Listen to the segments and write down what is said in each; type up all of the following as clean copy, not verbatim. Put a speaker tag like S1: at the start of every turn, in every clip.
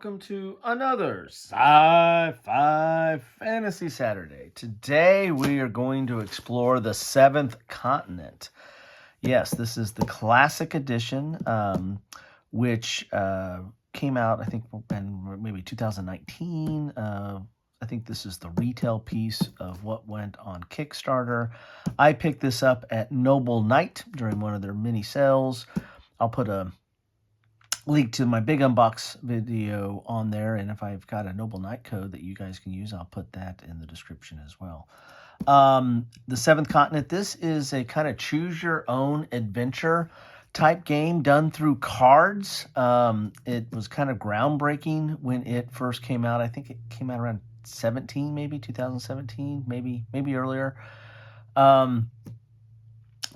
S1: welcome to another Sci-Fi Fantasy Saturday. Today we are going to explore the seventh continent. Yes, this is the classic edition, which came out, I think, in maybe 2019. I think this is the retail piece of what went on Kickstarter. I picked this up at Noble Knight during one of their mini sales. I'll put a link to my big unbox video on there, and if I've got a Noble Knight code that you guys can use, I'll put that in the description as well. The Seventh Continent, this is a kind of choose your own adventure type game done through cards. It was kind of groundbreaking when it first came out. I think it came out around 2017, maybe earlier. And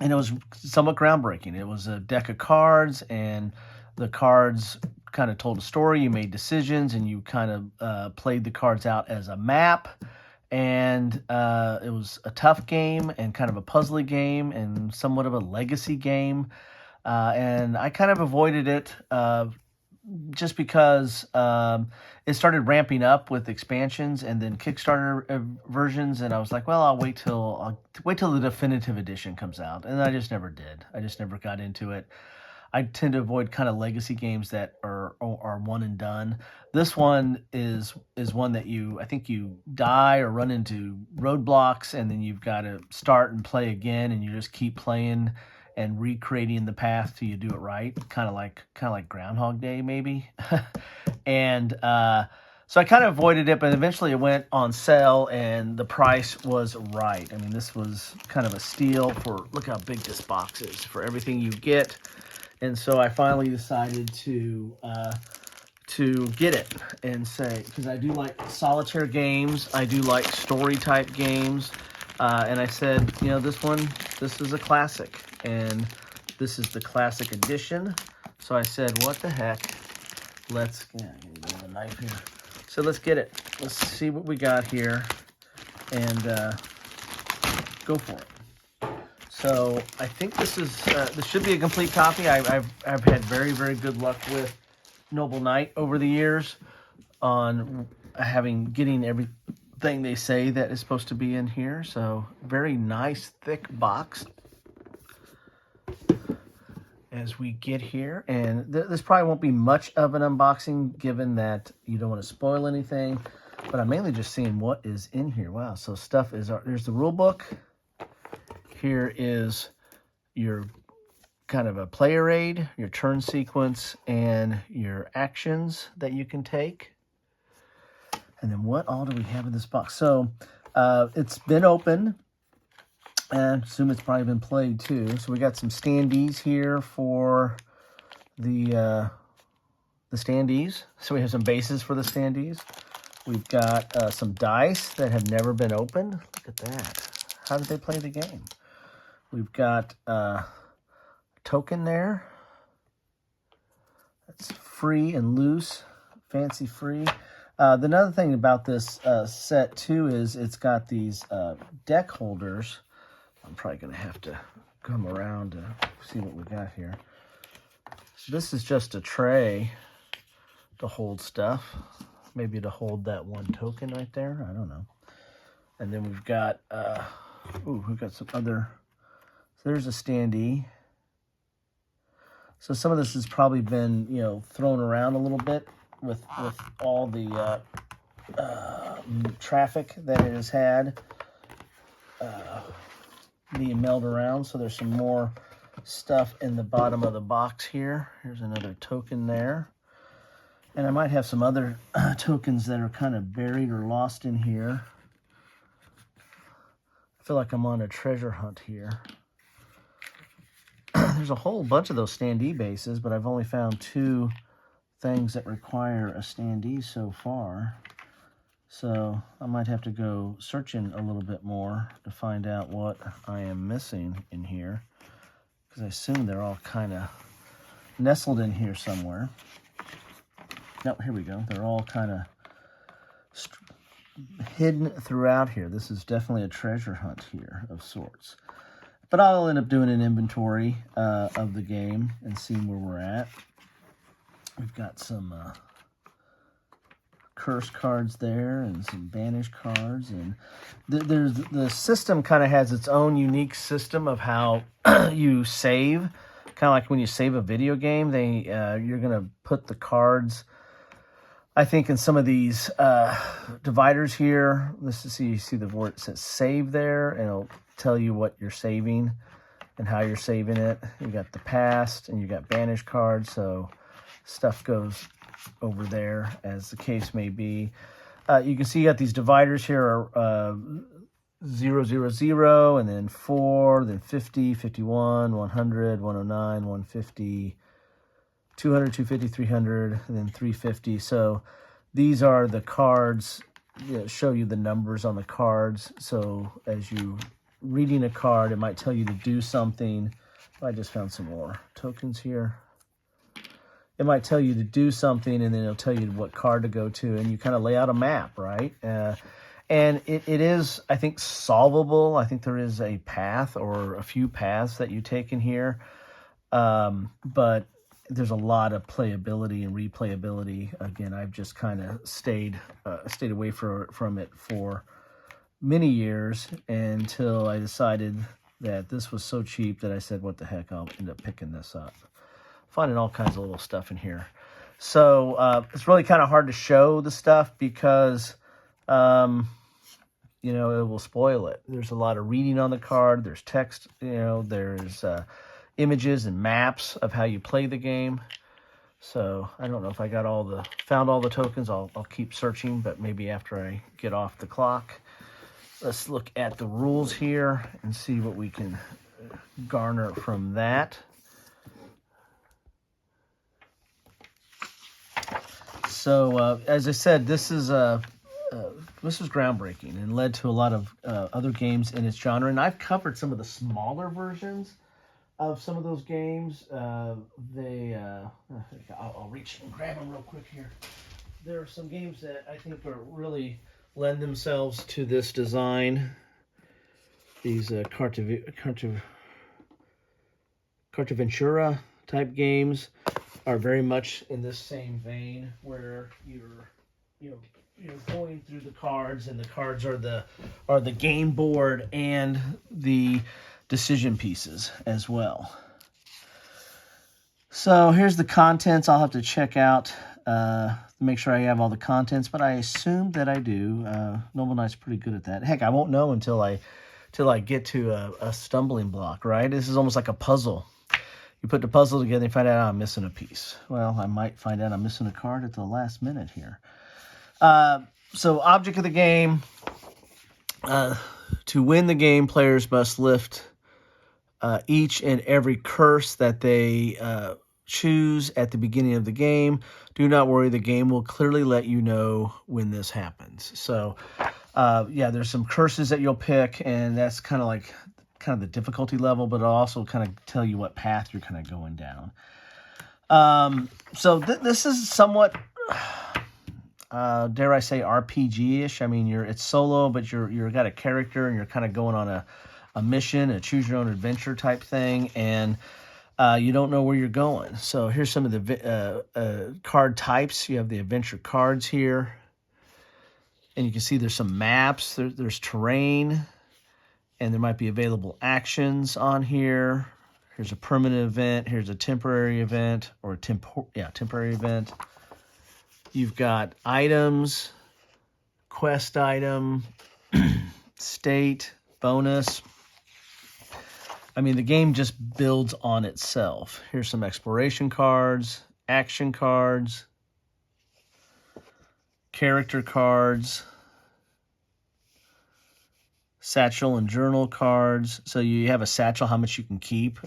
S1: it was somewhat groundbreaking. It was a deck of cards, and the cards kind of told a story. You made decisions, and you kind of played the cards out as a map. And it was a tough game and kind of a puzzly game and somewhat of a legacy game. And I kind of avoided it just because it started ramping up with expansions and then Kickstarter versions, and I was like, well, I'll wait till the definitive edition comes out, and I just never did. I just never got into it. I tend to avoid kind of legacy games that are one and done. This one is one that I think you die or run into roadblocks, and then you've got to start and play again, and you just keep playing and recreating the path till you do it right, kind of like Groundhog Day maybe. And so I kind of avoided it, but eventually it went on sale, and the price was right. I mean, this was kind of a steal for, look how big this box is, for everything you get. And so I finally decided to get it and say, because I do like solitaire games, I do like story type games, and I said, this is a classic, and this is the classic edition. So I said, what the heck? Let's get a knife here. So let's get it. Let's see what we got here, and go for it. So I think this should be a complete copy. I've had very, very good luck with Noble Knight over the years on getting everything they say that is supposed to be in here. So very nice thick box as we get here, and this probably won't be much of an unboxing given that you don't want to spoil anything, but I'm mainly just seeing what is in here. Wow, so there's the rule book. Here is your kind of a player aid, your turn sequence, and your actions that you can take. And then what all do we have in this box? So it's been open, and I assume it's probably been played too. So we got some standees here for the standees. So we have some bases for the standees. We've got some dice that have never been opened. Look at that. How did they play the game? We've got a token there. That's free and loose, fancy free. The another thing about this set too is it's got these deck holders. I'm probably going to have to come around to see what we got here. So this is just a tray to hold stuff. Maybe to hold that one token right there. I don't know. And then we've got, we've got some other. So there's a standee. So some of this has probably been, thrown around a little bit with all the traffic that it has had being mailed around. So there's some more stuff in the bottom of the box here. Here's another token there. And I might have some other tokens that are kind of buried or lost in here. I feel like I'm on a treasure hunt here. There's a whole bunch of those standee bases, but I've only found 2 things that require a standee so far. So I might have to go searching a little bit more to find out what I am missing in here, because I assume they're all kind of nestled in here somewhere. No, here we go. They're all kind of hidden throughout here. This is definitely a treasure hunt here of sorts. But I'll end up doing an inventory of the game and seeing where we're at. We've got some curse cards there and some banish cards. And there's the system kind of has its own unique system of how you save. Kind of like when you save a video game, you're going to put the cards, I think, in some of these dividers here. Let's see, you see the word, it says save there, and it'll tell you what you're saving and how you're saving it. You got the past and you got banish cards, so stuff goes over there as the case may be. You can see you got these dividers here are 0, 0, 0, and then 4, then 50, 51, 100, 109, 150, 200, 250, 300, and then 350. So these are the cards, show you the numbers on the cards. So as you reading a card, it might tell you to do something. I just found some more tokens here. It might tell you to do something, and then it'll tell you what card to go to, and you kind of lay out a map, right? And it is, I think, solvable. I think there is a path or a few paths that you take in here, but there's a lot of playability and replayability. Again, I've just kind of stayed away from it for many years until I decided that this was so cheap that I said, what the heck, I'll end up picking this up. Finding all kinds of little stuff in here. So it's really kind of hard to show the stuff because, it will spoil it. There's a lot of reading on the card. There's text, there's images and maps of how you play the game. So I don't know if I got found all the tokens. I'll keep searching, but maybe after I get off the clock. Let's look at the rules here and see what we can garner from that. So as I said, this is groundbreaking and led to a lot of other games in its genre. And I've covered some of the smaller versions of some of those games. I'll reach and grab them real quick here. There are some games that I think are really lend themselves to this design. These Cartaventura type games are very much in this same vein, where you're going through the cards, and the cards are the game board and the decision pieces as well. So here's the contents. I'll have to check out make sure I have all the contents, but I assume that I do. Noble Knight's pretty good at that. Heck, I won't know until I get to a stumbling block, right? This is almost like a puzzle. You put the puzzle together and find out I'm missing a piece. Well, I might find out I'm missing a card at the last minute here. So object of the game. To win the game, players must lift each and every curse that they choose at the beginning of the game. Do not worry, the game will clearly let you know when this happens. So, there's some curses that you'll pick, and that's kind of the difficulty level, but it'll also kind of tell you what path you're kind of going down. So this is somewhat, dare I say, RPG-ish. I mean, it's solo, but you're got a character, and you're kind of going on a mission, a choose-your-own-adventure type thing, and you don't know where you're going. So here's some of the card types. You have the adventure cards here. And you can see there's some maps. There's terrain. And there might be available actions on here. Here's a permanent event. Here's a temporary event. Or temporary event. You've got items. Quest item. State. Bonus. I mean, the game just builds on itself. Here's some exploration cards, action cards, character cards, satchel and journal cards. So you have a satchel, how much you can keep.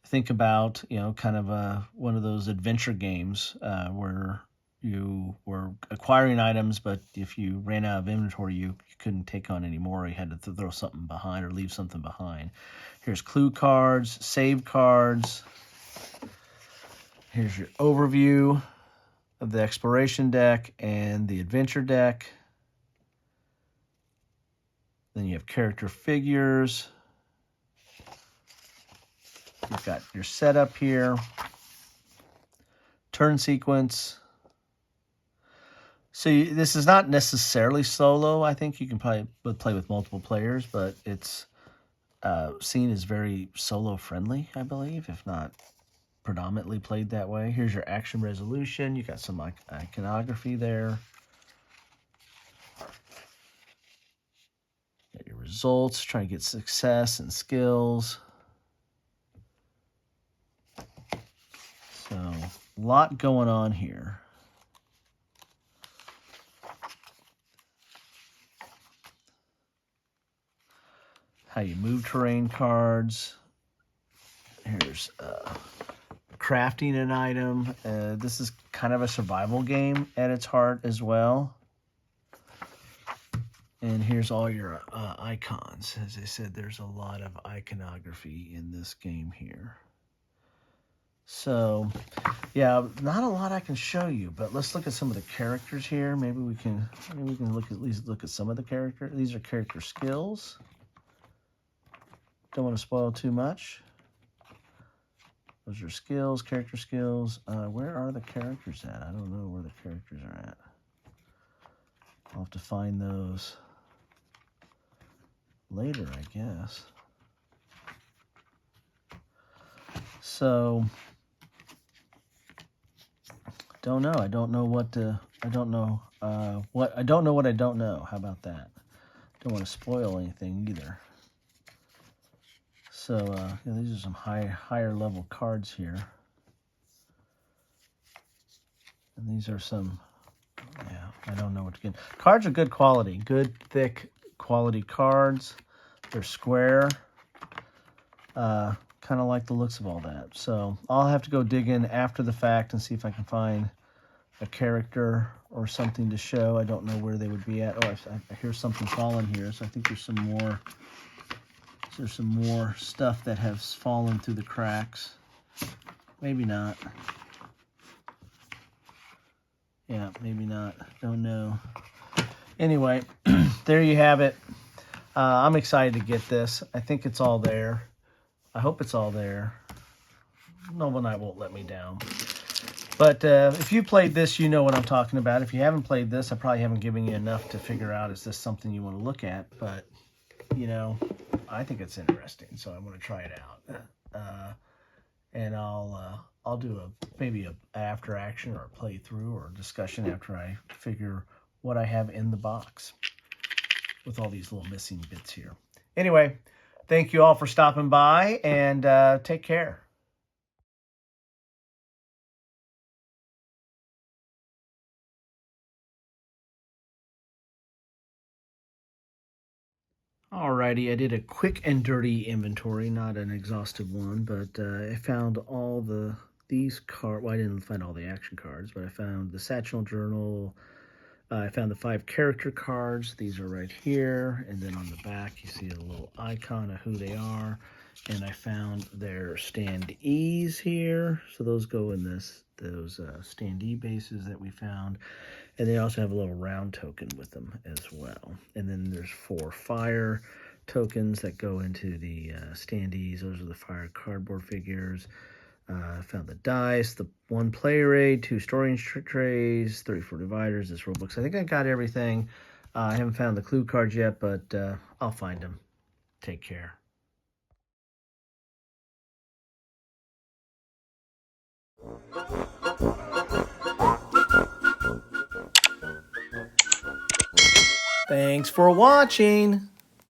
S1: Think about, kind of one of those adventure games where you were acquiring items, but if you ran out of inventory, you couldn't take on any more. You had to throw something behind or leave something behind. Here's clue cards, save cards. Here's your overview of the exploration deck and the adventure deck. Then you have character figures. You've got your setup here. Turn sequence. This is not necessarily solo. I think you can probably play with multiple players, but it's seen as very solo friendly, I believe, if not predominantly played that way. Here's your action resolution. You got some iconography there. Got your results, trying to get success and skills. So, a lot going on here. How you move terrain cards. Here's crafting an item. This is kind of a survival game at its heart as well. And here's all your icons. As I said, there's a lot of iconography in this game here. So, yeah, not a lot I can show you, but let's look at some of the characters here. Maybe we can at least look at some of the characters. These are character skills. Don't want to spoil too much. Those are skills, character skills. Where are the characters at? I don't know where the characters are at. I'll have to find those later, I guess. So, don't know. I don't know what I don't know what I don't know what I don't know. How about that? Don't want to spoil anything either. So yeah, these are some higher level cards here, and these are some. Yeah, I don't know what to get. Cards are good quality, good thick quality cards. They're square. Kind of like the looks of all that. So I'll have to go dig in after the fact and see if I can find a character or something to show. I don't know where they would be at. Oh, I hear something falling here, so I think there's some more. There's some more stuff that has fallen through the cracks. Maybe not. Yeah, maybe not. Don't know. Anyway, there you have it. I'm excited to get this. I think it's all there. I hope it's all there. Noble Knight won't let me down. But if you played this, you know what I'm talking about. If you haven't played this, I probably haven't given you enough to figure out, is this something you want to look at? But, you know, I think it's interesting, so I'm going to try it out. And I'll do maybe a after action or a playthrough or a discussion after I figure what I have in the box with all these little missing bits here. Anyway, thank you all for stopping by, and take care. Alrighty, I did a quick and dirty inventory, not an exhaustive one, but I found all these cards. Well, I didn't find all the action cards, but I found the Satchel Journal. I found the 5 character cards. These are right here, and then on the back you see a little icon of who they are. And I found their standees here, so those go in those standee bases that we found. And they also have a little round token with them as well. And then there's 4 fire tokens that go into the standees. Those are the fire cardboard figures. I found the dice, the 1 player aid, 2 storage trays, 34 dividers, this rule book. So I think I got everything. I haven't found the clue cards yet, but I'll find them. Take care. Thanks for watching.